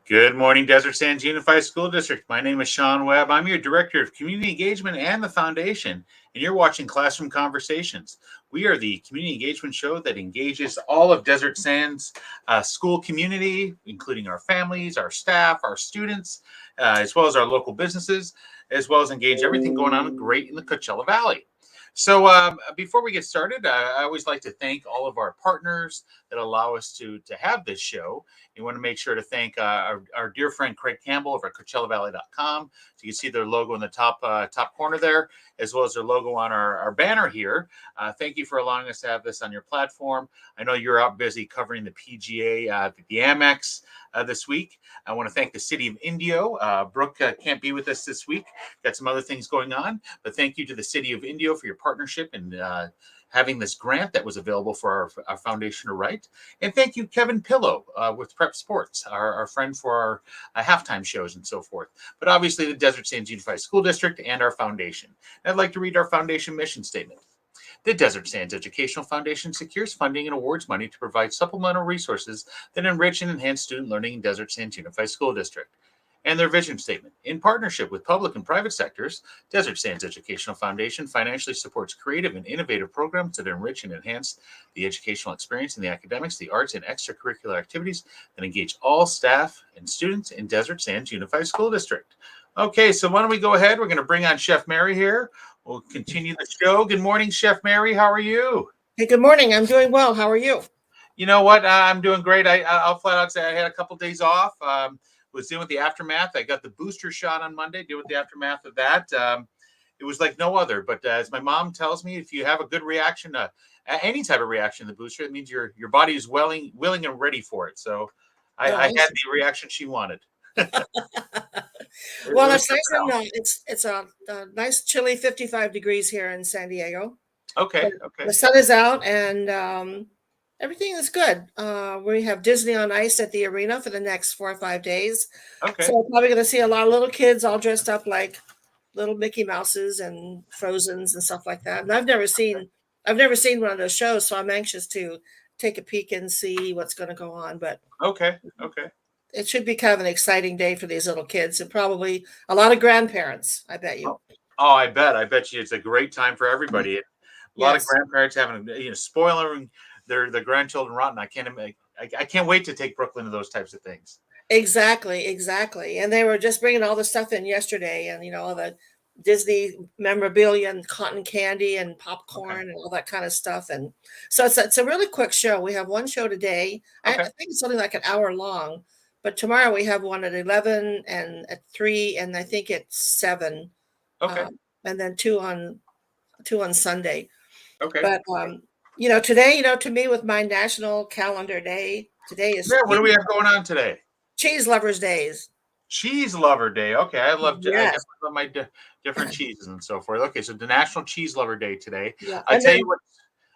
Good morning, Desert Sands Unified School District. My name is Sean Webb. I'm your Director of Community Engagement and the Foundation, and you're watching Classroom Conversations. We are the community engagement show that engages all of Desert Sands school community, including our families, our staff, our students, as well as our local businesses, as well as engage everything going on great in the Coachella Valley. So before we get started, I always like to thank all of our partners that allow us to have this show. You want to make sure to thank our dear friend Craig Campbell over at CoachellaValley.com. So you can see their logo in the top corner there, as well as their logo on our banner here. Thank you for allowing us to have this on your platform. I know you're out busy covering the PGA, the Amex this week. I want to thank the City of Indio. Brooke can't be with us this week. Got some other things going on, but thank you to the City of Indio for your partnership and having this grant that was available for our foundation to write. And thank you, Kevin Pillow with Prep Sports, our friend for our halftime shows and so forth. But obviously the Desert Sands Unified School District and our foundation. And I'd like to read our foundation mission statement. The Desert Sands Educational Foundation secures funding and awards money to provide supplemental resources that enrich and enhance student learning in Desert Sands Unified School District. And their vision statement. In partnership with public and private sectors, Desert Sands Educational Foundation financially supports creative and innovative programs that enrich and enhance the educational experience in the academics, the arts, and extracurricular activities that engage all staff and students in Desert Sands Unified School District. Okay, so why don't we go ahead? We're going to bring on Chef Mary here. We'll continue the show. Good morning, Chef Mary. How are you? Hey, good morning. I'm doing well. How are you? You know what? I'm doing great. I'll flat out say I had a couple days off. Was dealing with the aftermath. I got the booster shot on Monday, dealing with the aftermath of that. It was like no other. But as my mom tells me, if you have a good reaction to any type of reaction to the booster, it means your body is willing and ready for it. So I had the reaction she wanted. Well, it's nice and it's a nice chilly 55 degrees here in San Diego. Okay. The sun is out and everything is good. We have Disney on Ice at the arena for the next 4 or 5 days. Okay. So we're probably going to see a lot of little kids all dressed up like little Mickey Mouses and Frozens and stuff like that. And I've never seen one of those shows, so I'm anxious to take a peek and see what's going to go on. But okay. It should be kind of an exciting day for these little kids and probably a lot of grandparents, I bet you. Oh, I bet you it's a great time for everybody. A lot of grandparents having, spoiling their grandchildren rotten. I can't wait to take Brooklyn to those types of things. Exactly. And they were just bringing all the stuff in yesterday and, all the Disney memorabilia and cotton candy and popcorn and all that kind of stuff. And so it's a really quick show. We have one show today. I think it's something like an hour long. But tomorrow we have one at 11 and at 3, and I think it's 7. Okay. And then two on Sunday. Okay. But today, to me, with my national calendar day, today is. Yeah. What do we have going on today? Cheese Lovers Days. Cheese Lover Day. Okay, I love my different cheeses and so forth. Okay, so the National Cheese Lover Day today. Yeah. I tell you what.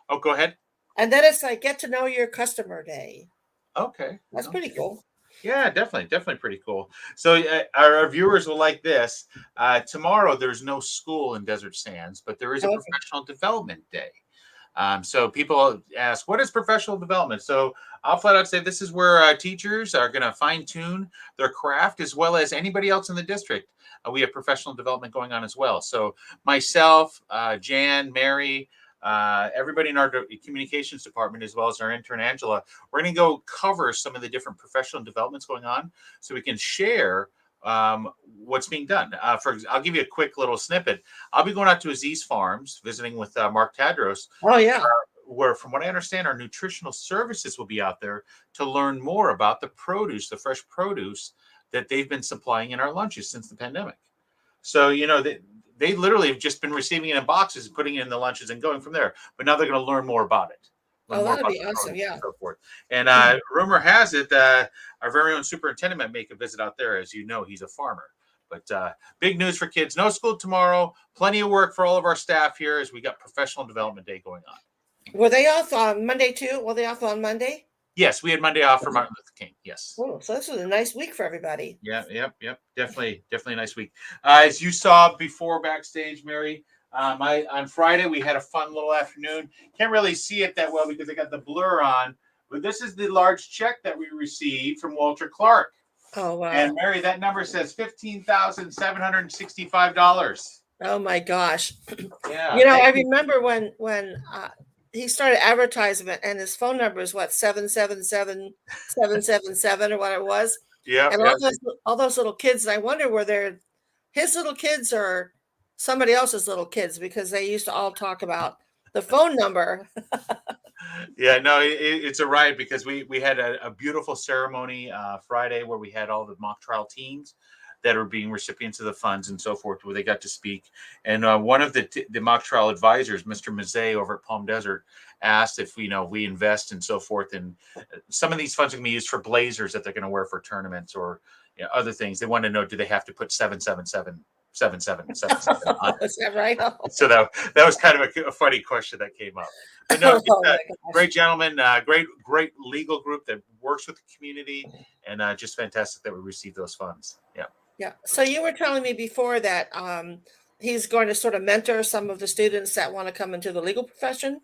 Oh, go ahead. And then it's like Get to Know Your Customer Day. Okay, that's pretty cool. Yeah, definitely pretty cool. So our viewers will like this. Tomorrow there's no school in Desert Sands, but there is a professional development day. So people ask, what is professional development? So I'll flat out say this is where teachers are going to fine tune their craft as well as anybody else in the district. We have professional development going on as well. So myself, Jan, Mary, everybody in our communications department, as well as our intern Angela, we're going to go cover some of the different professional developments going on so we can share what's being done. I'll give you a quick little snippet. I'll be going out to Aziz Farms, visiting with Mark Tadros. Oh, yeah. Where, from what I understand, our nutritional services will be out there to learn more about the fresh produce that they've been supplying in our lunches since the pandemic. So, they literally have just been receiving it in boxes and putting it in the lunches and going from there. But now they're going to learn more about it. That'd be awesome, yeah. And so forth. And rumor has it our very own superintendent might make a visit out there. As you know, he's a farmer. But big news for kids. No school tomorrow. Plenty of work for all of our staff here as we got Professional Development Day going on. Were they off on Monday too? Were they off on Monday? Yes, we had Monday off for Martin Luther King. Yes. Oh, so this was a nice week for everybody. Yeah, yep. Definitely a nice week. As you saw before backstage, Mary, on Friday we had a fun little afternoon. Can't really see it that well because I got the blur on, but this is the large check that we received from Walter Clark. Oh, And wow. Mary, that number says $15,765. Oh my gosh. Yeah, You know, thank I you. remember when he started advertisement and his phone number is what, 777-777 or what it was. Yep, And yep. all those little kids, I wonder were they his little kids or somebody else's little kids because they used to all talk about the phone number. Yeah, no, it's a riot because we had a beautiful ceremony Friday where we had all the mock trial teams that are being recipients of the funds and so forth, where they got to speak. And one of the mock trial advisors, Mr. Mazzei over at Palm Desert, asked if we invest and so forth. And some of these funds are going to be used for blazers that they're going to wear for tournaments or other things. They want to know, do they have to put 777 on it? Is that right? So that was kind of a funny question that came up. But no, just Oh my gosh. great gentleman, great legal group that works with the community, and just fantastic that we received those funds. Yeah. Yeah. So you were telling me before that he's going to sort of mentor some of the students that want to come into the legal profession.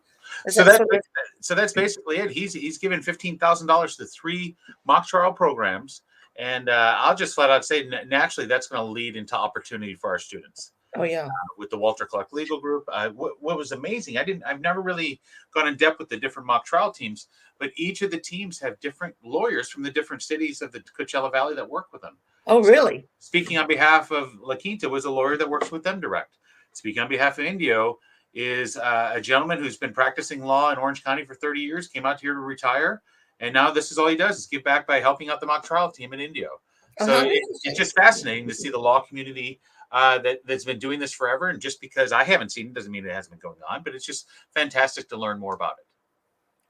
Is So that that's sort of so that's basically it. He's given $15,000 to 3 mock trial programs, and I'll just flat out say naturally that's going to lead into opportunity for our students oh yeah. with the Walter Clark Legal Group. What was amazing, I've never really gone in depth with the different mock trial teams, but each of the teams have different lawyers from the different cities of the Coachella Valley that work with them. Oh So really? speaking on behalf of La Quinta was a lawyer that works with them direct. Speaking on behalf of Indio is a gentleman who's been practicing law in Orange County for 30 years, came out here to retire, and now this is all he does is give back by helping out the mock trial team in Indio. Oh, So how it's interesting. just fascinating to see the law community that's been doing this forever. And just because I haven't seen it doesn't mean it hasn't been going on, but it's just fantastic to learn more about it.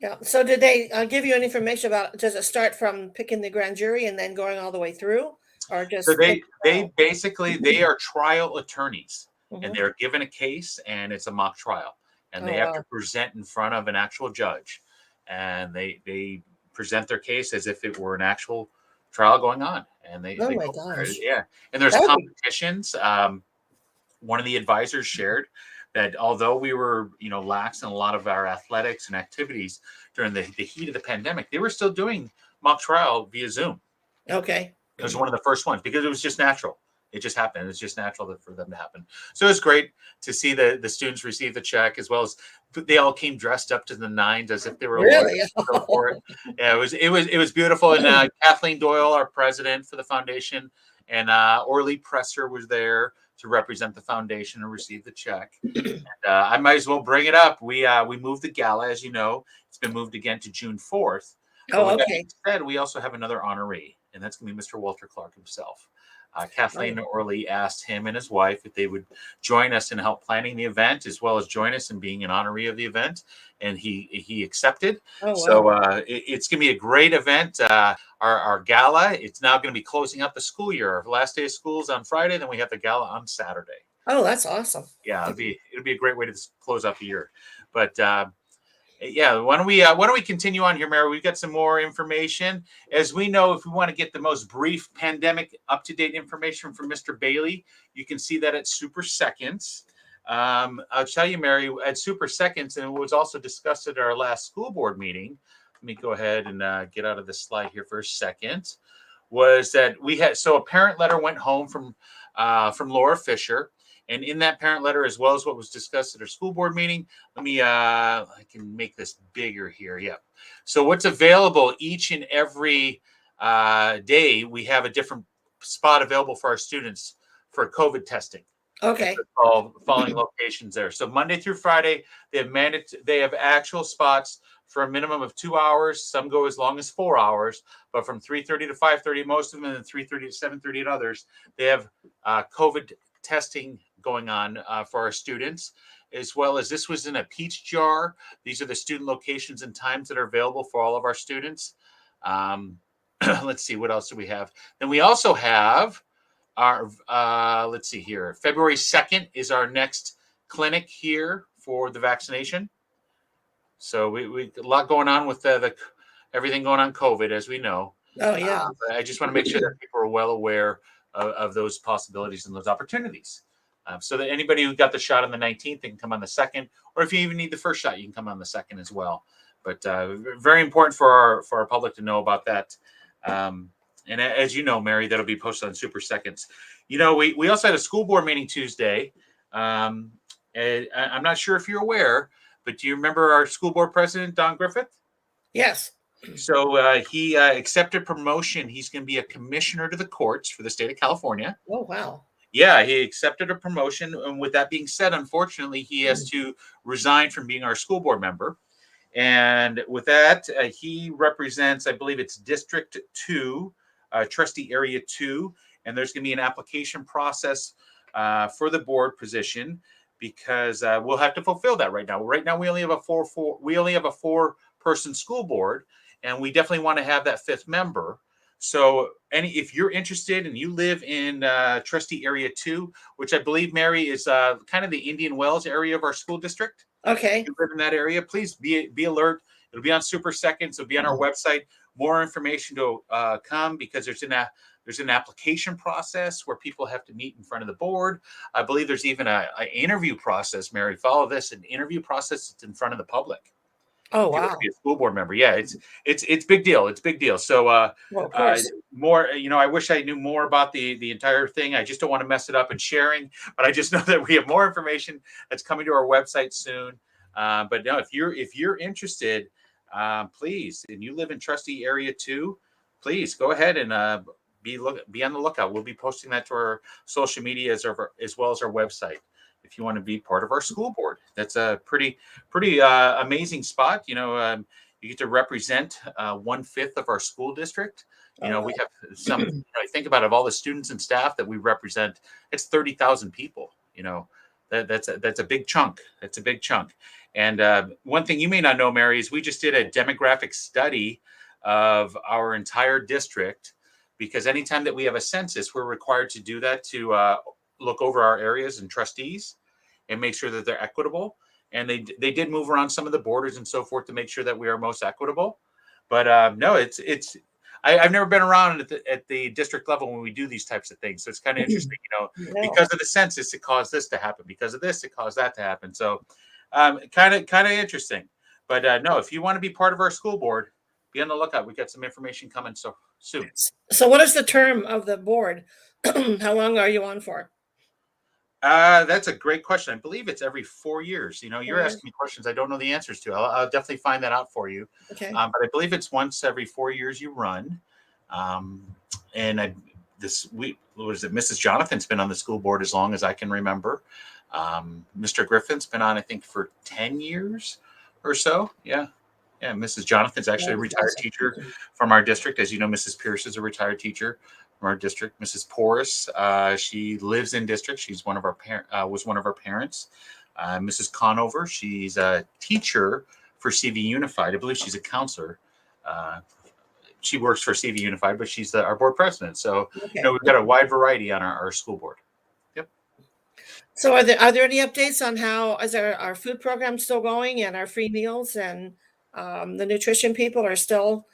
Yeah. So did they give you any information about? Does it start from picking the grand jury and then going all the way through, or So just in they trial? basically they are trial attorneys, and Hmm. they're given a case, and it's a mock trial, and they Oh have to wow. present in front of an actual judge, and they present their case as if it were an actual trial going on, and Oh they my go for it. gosh. Yeah, and there's That would be. competitions. One of the advisors shared that although we were lax in a lot of our athletics and activities during the heat of the pandemic, they were still doing mock trial via Zoom. Okay. It was one of the first ones because it was just natural. It just happened. It's just natural for them to happen. So it's great to see the students receive the check, as well as they all came dressed up to the nines as if they were lawyers Really? to go for it. Yeah, it was beautiful. And Kathleen Doyle, our president for the foundation, and Orly Presser was there to represent the foundation and receive the check. I might as well bring it up. We moved the gala, as you know, it's been moved again to June 4th. But Oh, with that being okay. said, we also have another honoree, and that's going to be Mr. Walter Clark himself. Kathleen Oh, Orley asked him and his wife if they would join us in help planning the event, as well as join us in being an honoree of the event, and he accepted. oh So wow. it's going to be a great event. Our gala, it's now going to be closing out the school year. Our last day of school is on Friday, then we have the gala on Saturday. Oh, that's awesome. Yeah, it'll be a great way to close out the year. But yeah, why don't we continue on here, Mary? We've got some more information. As we know, if we want to get the most brief pandemic up-to-date information from Mr. Bailey, you can see that at Super Seconds. I'll tell you, Mary, at Super Seconds, and it was also discussed at our last school board meeting. Let me go ahead and get out of the slide here for a second. Was that we had a parent letter went home from Laura Fisher. And in that parent letter, as well as what was discussed at our school board meeting, I can make this bigger here. Yeah. So what's available each and every day, we have a different spot available for our students for COVID testing. And Okay. so all following locations there. So Monday through Friday, they have actual spots for a minimum of 2 hours. Some go as long as 4 hours, but from 3:30 to 5:30, most of them, and 3:30 to 7:30 at others, they have COVID testing going on for our students, as well as this was in a peach jar. These are the student locations and times that are available for all of our students. Let's see, what else do we have? Then we also have our, let's see here, February 2nd is our next clinic here for the vaccination. So we a lot going on with the everything going on COVID, as we know. Oh yeah. But I just want to make sure that people are well aware of those possibilities and those opportunities. So that anybody who got the shot on the 19th, they can come on the 2nd, or if you even need the first shot, you can come on the 2nd as well. But very important for our public to know about that. And as you know, Mary, that'll be posted on Super Seconds. We also had a school board meeting Tuesday. And I'm not sure if you're aware, but do you remember our school board president, Don Griffith? Yes. So he accepted promotion. He's going to be a commissioner to the courts for the state of California. Oh, wow. Yeah, he accepted a promotion. And with that being said, unfortunately, he has to resign from being our school board member. And with that, he represents, I believe it's District 2, Trustee Area 2. And there's going to be an application process for the board position because we'll have to fulfill that right now. Right now, we only have a four-person school board, and we definitely want to have that fifth member. So if you're interested and you live in Trustee Area 2, which I believe, Mary, is kind of the Indian Wells area of our school district. Okay. If you live in that area, please be alert. It'll be on Super Seconds. It'll be on our website. More information to come because there's an application process where people have to meet in front of the board. I believe there's even an interview process, Mary. Follow this, an interview process that's in front of the public. Oh, wow. Be a school board member. Yeah, it's big deal. It's big deal. So well, of course. more, I wish I knew more about the entire thing. I just don't want to mess it up in sharing, but I just know that we have more information that's coming to our website soon. But no, if you're interested, please, and you live in Trustee Area 2, please go ahead and be on the lookout. We'll be posting that to our social media as well as our website. If you want to be part of our school board, that's a pretty amazing spot. You get to represent 1/5 of our school district. We have some. Think about it, of all the students and staff that we represent, it's 30,000 people. That's a big chunk. That's a big chunk. And one thing you may not know, Mary, is we just did a demographic study of our entire district, because anytime that we have a census, we're required to do that to look over our areas and trustees and make sure that they're equitable. And they did move around some of the borders and so forth to make sure that we are most equitable. But no, I've never been around at the district level when we do these types of things. So it's kind of interesting, because of the census, it caused this to happen. Because of this, it caused that to happen. So kind of interesting. But no, if you want to be part of our school board, be on the lookout. We got some information coming so soon. So what is the term of the board? How long are you on for? That's a great question. I believe it's every 4 years. You're asking me questions I don't know the answers to. I'll definitely find that out for you. Okay. But I believe it's once every 4 years you run. And Mrs. Jonathan's been on the school board as long as I can remember. Mr. Griffin's been on, I think, for 10 years or so. Yeah. Yeah, Mrs. Jonathan's actually a retired teacher from our district. As you know, Mrs. Pierce is a retired teacher from our district. Mrs. Porras, she lives in district. She's one of our was one of our parents. Mrs. Conover, she's a teacher for CV Unified. I believe she's a counselor. She works for CV Unified, but she's our board president. So we've got a wide variety on our school board. Yep. So are there any updates on how is our food program still going and our free meals and the nutrition people are still?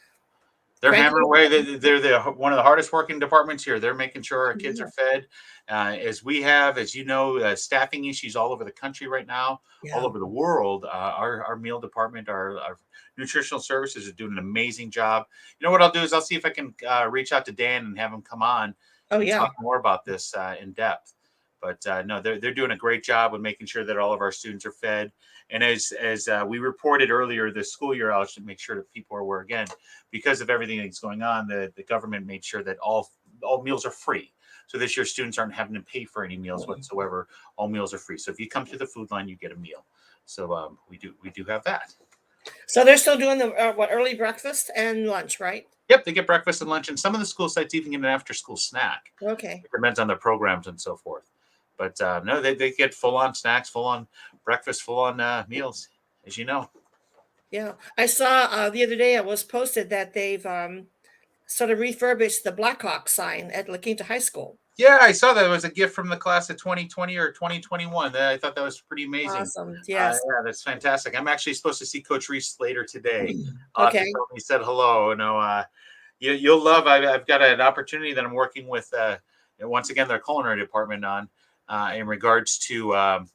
They're hammering away. They're one of the hardest working departments here. They're making sure our kids are fed. As we have, as you know, staffing issues all over the country right now, all over the world. Our meal department, our nutritional services are doing an amazing job. You know what I'll do is I'll see if I can reach out to Dan and have him come on and talk more about this in depth. But no, they're doing a great job with making sure that all of our students are fed. And as we reported earlier this school year, I'll just make sure that people are aware again, because of everything that's going on, the government made sure that all meals are free. So this year, students aren't having to pay for any meals whatsoever. All meals are free. So if you come to the food line, you get a meal. So we do have that. So they're still doing the early breakfast and lunch, right? Yep, they get breakfast and lunch, and some of the school sites even get an after-school snack. Okay. It depends on their programs and so forth. But no, they get full-on snacks, full-on breakfast, full-on meals, as you know. Yeah, I saw the other day it was posted that they've sort of refurbished the Blackhawk sign at La Quinta High School. Yeah, I saw that. It was a gift from the class of 2020 or 2021. I thought that was pretty amazing. Awesome. Yes. Yeah, that's fantastic. I'm actually supposed to see Coach Reese later today. Okay. He said hello. You'll love. I've got an opportunity that I'm working with once again their culinary department on in regards to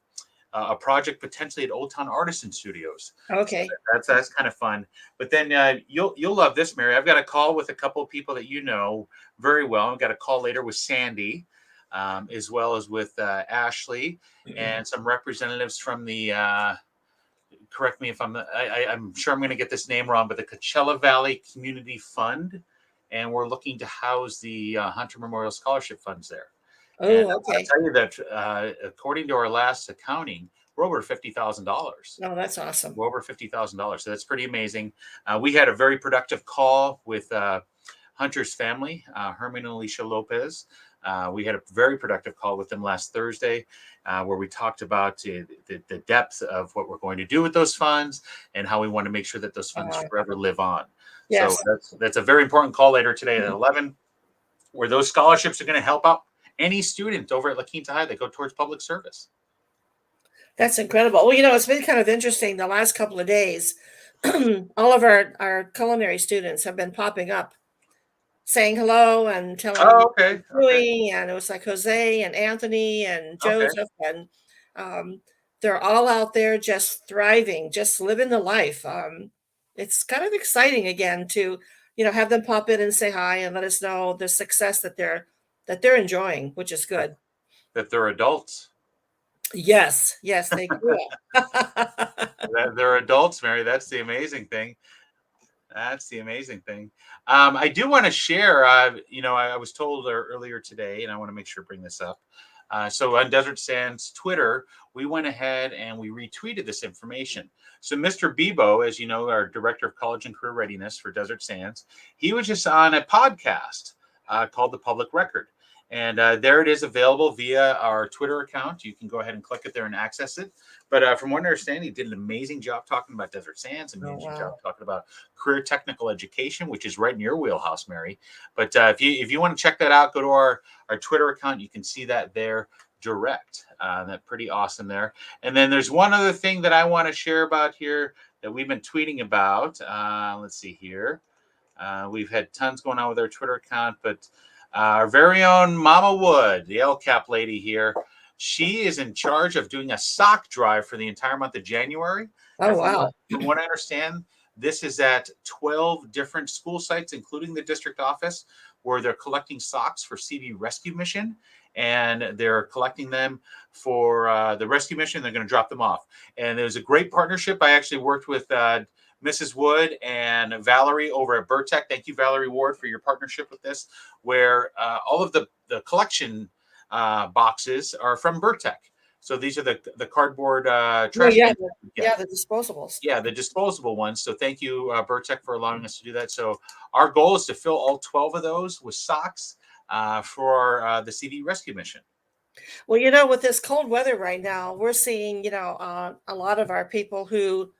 a project potentially at Old Town Artisan Studios. Okay. So that's kind of fun. But then you'll love this, Mary. I've got a call with a couple of people that you know very well. I've got a call later with Sandy, as well as with Ashley and some representatives from the. Correct me if I'm sure I'm going to get this name wrong, but the Coachella Valley Community Fund, and we're looking to house the Hunter Memorial Scholarship Funds there. And Oh, I'll okay. tell you that according to our last accounting, we're over $50,000. Oh, that's awesome. We're over $50,000. So that's pretty amazing. We had a very productive call with Hunter's family, Herman and Alicia Lopez. We had a very productive call with them last Thursday, where we talked about the depth of what we're going to do with those funds and how we want to make sure that those funds forever live on. Yes. So that's a very important call later today at 11, where those scholarships are going to help out any student over at La Quinta High that go towards public service. That's incredible. Well, it's been kind of interesting the last couple of days. All of our culinary students have been popping up saying hello and telling me what they're doing. And it was like Jose and Anthony and Joseph, and they're all out there just thriving, just living the life. It's kind of exciting again to, have them pop in and say hi and let us know the success that they're enjoying, which is good. That they're adults. Yes, they grew up. That they're adults, Mary. That's the amazing thing. That's the amazing thing. I do want to share, I was told earlier today, and I want to make sure to bring this up. So on Desert Sands Twitter, we went ahead and we retweeted this information. So Mr. Bebo, as you know, our Director of College and Career Readiness for Desert Sands, he was just on a podcast called The Public Record. And there it is, available via our Twitter account. You can go ahead and click it there and access it. But from what I understand, he did an amazing job talking about Desert Sands, amazing job talking about career technical education, which is right in your wheelhouse, Mary. But if you want to check that out, go to our Twitter account. You can see that there direct. That's pretty awesome there. And then there's one other thing that I want to share about here that we've been tweeting about. Let's see here. We've had tons going on with our Twitter account, but our very own Mama Wood, the LCAP lady here, she is in charge of doing a sock drive for the entire month of January. Oh, wow. From what I understand, this is at 12 different school sites, including the district office, where they're collecting socks for CV Rescue Mission. And they're collecting them for the rescue mission. They're going to drop them off. And there's a great partnership. I actually worked with Mrs. Wood and Valerie over at Burtech. Thank you, Valerie Ward, for your partnership with this, where all of the collection boxes are from Burtech. So these are the cardboard trash cans. The disposables. Yeah, the disposable ones. So thank you, Burtech, for allowing us to do that. So our goal is to fill all 12 of those with socks for the CV rescue mission. Well, with this cold weather right now, we're seeing, a lot of our people who,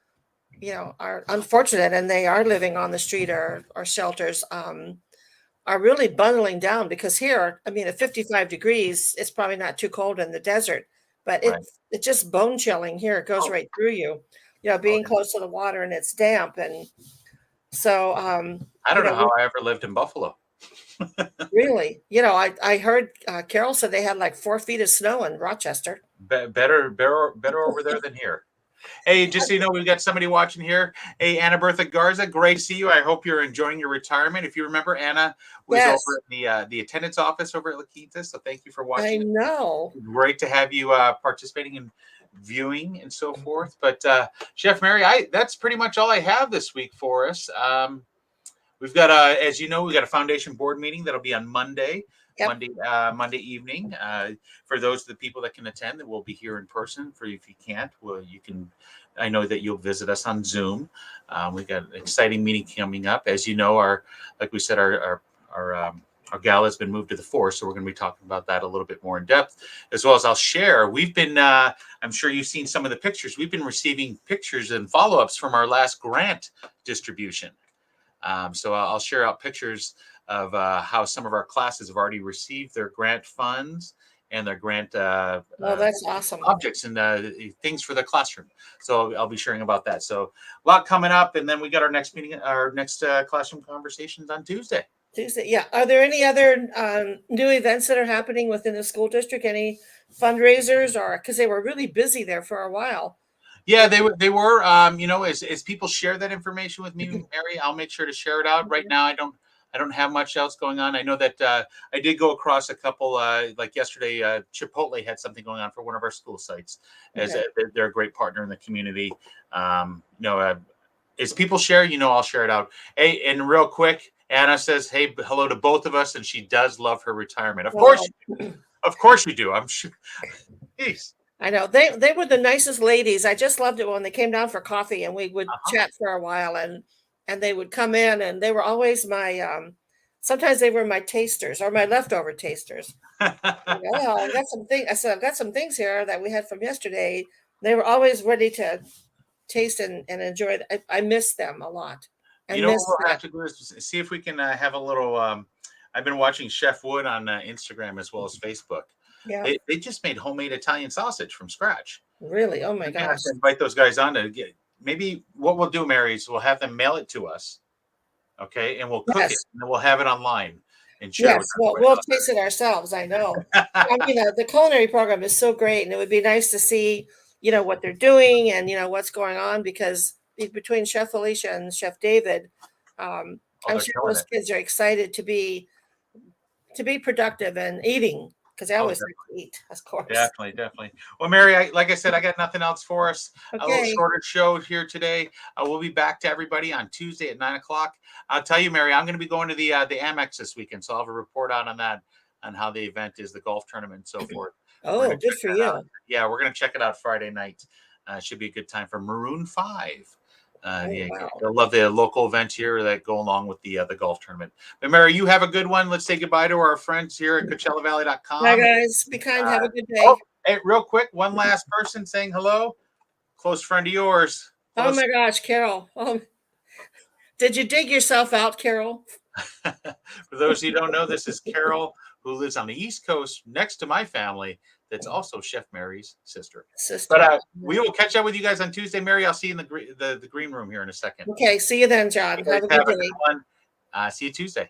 are unfortunate and they are living on the street or shelters, are really bundling down, because here, at 55 degrees, it's probably not too cold in the desert, but it's just bone chilling here. It goes right through you, being close to the water, and it's damp. And so, I don't know how I ever lived in Buffalo. Really? I heard Carol said they had like 4 feet of snow in Rochester. Better over there than here. Hey, just so you know, we've got somebody watching here. Hey, Anna Bertha Garza, great to see you. I hope you're enjoying your retirement. If you remember, Anna was over at the attendance office over at La Quinta, so thank you for watching. I know. Great to have you participating in viewing and so forth. But Chef Mary, that's pretty much all I have this week for us. We've got as you know, we've got a foundation board meeting that'll be on Monday. Yep. Monday evening. For those of the people that can attend, that will be here in person. For if you can't, well, you can. I know that you'll visit us on Zoom. We've got an exciting meeting coming up. As you know, like we said, our gala has been moved to the 4th, so we're going to be talking about that a little bit more in depth, as well as I'll share. We've been, I'm sure you've seen some of the pictures. We've been receiving pictures and follow-ups from our last grant distribution. So I'll share out pictures of how some of our classes have already received their grant funds and their grant that's awesome. Objects and things for the classroom. So I'll be sharing about that. So a lot coming up, and then we got our next meeting, our next classroom conversations on Tuesday. Tuesday. Yeah. Are there any other new events that are happening within the school district? Any fundraisers, or because they were really busy there for a while? Yeah, they were. As people share that information with me, Mary, I'll make sure to share it out. Right now, I don't have much else going on. I know that I did go across a couple, like yesterday. Chipotle had something going on for one of our school sites, as Okay. they're a great partner in the community. As people share, I'll share it out. Hey, and real quick, Anna says, "Hey, hello to both of us," and she does love her retirement. Well, Of course, you do. I'm sure. Jeez. I know they were the nicest ladies. I just loved it when they came down for coffee and we would Uh-huh. chat for a while, and they would come in and they were always my sometimes they were my tasters or my leftover tasters. Oh, I got some things. I said, I've got some things here that we had from yesterday. They were always ready to taste and enjoy it. I miss them a lot. I You know what miss we'll that. have to do is see if we can have a little. I've been watching Chef Wood on Instagram as well as Facebook. Yeah, They just made homemade Italian sausage from scratch. really. Oh my We have gosh. to invite those guys on to get. Maybe what we'll do, Mary, is we'll have them mail it to us, okay, and we'll cook it, Yes. and then we'll have it online and share it with Yes. Well, everybody we'll out taste it ourselves. I know. I there. mean, the culinary program is so great, and it would be nice to see, what they're doing and what's going on because between Chef Alicia and Chef David, um, Oh, I'm they're sure killing those it. kids are excited to be productive and eating because I Oh, always like to eat, of course. definitely, definitely. Well, Mary, like I said, I got nothing else for us. A little Okay. shorter show here today. We'll be back to everybody on Tuesday at 9 o'clock. I'll tell you, Mary, I'm going to be going to the Amex this weekend, so I'll have a report out on that, on how the event is, the golf tournament, and so forth. We're Oh, going to good check for that out. you. Yeah, we're going to check it out Friday night. Should be a good time for Maroon 5. Oh, Yeah, wow. they'll love the local events here that go along with the golf tournament. But Mary, you have a good one. Let's say goodbye to our friends here at Bye, CoachellaValley.com. guys. Be kind. Have a good Oh, day. hey, real quick, one last person saying hello. Close friend of yours. Oh Close. my gosh, Carol. Did you dig yourself out, Carol? For those who don't know, this is Carol, who lives on the East Coast next to my family. That's also Chef Mary's sister. But Sister. we will catch up with you guys on Tuesday. Mary, I'll see you in the green room here in a second. Okay, see you then, John. You guys Have a have good a good day. one. See you Tuesday.